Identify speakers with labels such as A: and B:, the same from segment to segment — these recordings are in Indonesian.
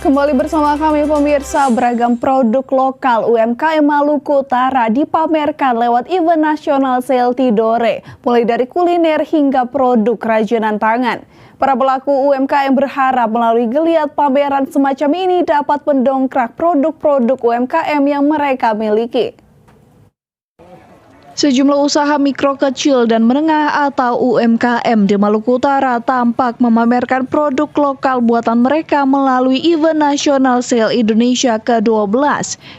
A: Kembali bersama kami pemirsa, beragam produk lokal UMKM Maluku Utara dipamerkan lewat event nasional Sale Tidore, mulai dari kuliner hingga produk kerajinan tangan. Para pelaku UMKM berharap melalui geliat pameran semacam ini dapat mendongkrak produk-produk UMKM yang mereka miliki. Sejumlah usaha mikro kecil dan menengah atau UMKM di Maluku Utara tampak memamerkan produk lokal buatan mereka melalui event nasional Sale Indonesia ke-12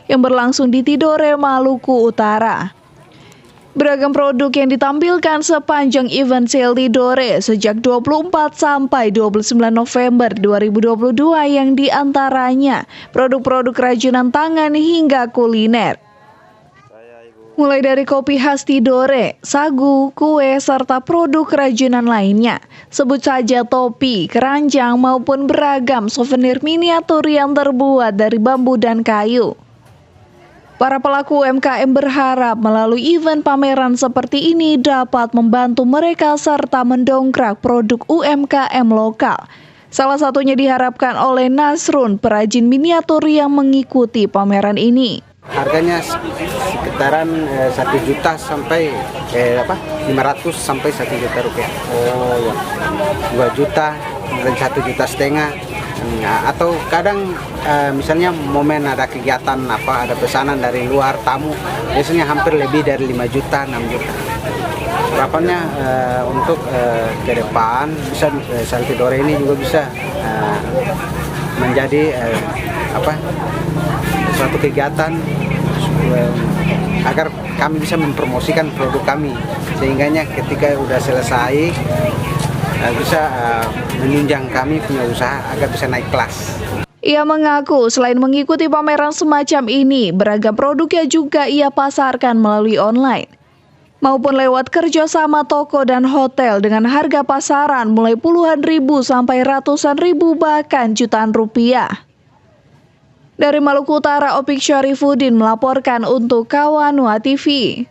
A: yang berlangsung di Tidore, Maluku Utara. Beragam produk yang ditampilkan sepanjang event Sale Tidore sejak 24 sampai 29 November 2022 yang diantaranya produk-produk kerajinan tangan hingga kuliner. Mulai dari kopi khas Tidore, sagu, kue, serta produk kerajinan lainnya. Sebut saja topi, keranjang, maupun beragam souvenir miniatur yang terbuat dari bambu dan kayu. Para pelaku UMKM berharap melalui event pameran seperti ini dapat membantu mereka serta mendongkrak produk UMKM lokal. Salah satunya diharapkan oleh Nasrun, perajin miniatur yang mengikuti pameran ini.
B: Harganya sekitaran 1 juta sampai 500 sampai 1 juta rupiah. Oh ya. 2 juta dan 1,5 juta. Atau kadang misalnya momen ada kegiatan ada pesanan dari luar tamu, biasanya hampir lebih dari 5 juta, 6 juta. Harapannya untuk ke depan bisa Sale Tidore ini juga bisa menjadi suatu kegiatan agar kami bisa mempromosikan produk kami, sehingganya ketika sudah selesai bisa menunjang kami punya usaha agar bisa naik kelas.
A: Ia mengaku selain mengikuti pameran semacam ini, beragam produknya juga ia pasarkan melalui online maupun lewat kerjasama toko dan hotel dengan harga pasaran mulai puluhan ribu sampai ratusan ribu bahkan jutaan rupiah. Dari Maluku Utara, Opik Syarifuddin melaporkan untuk Kawanua TV.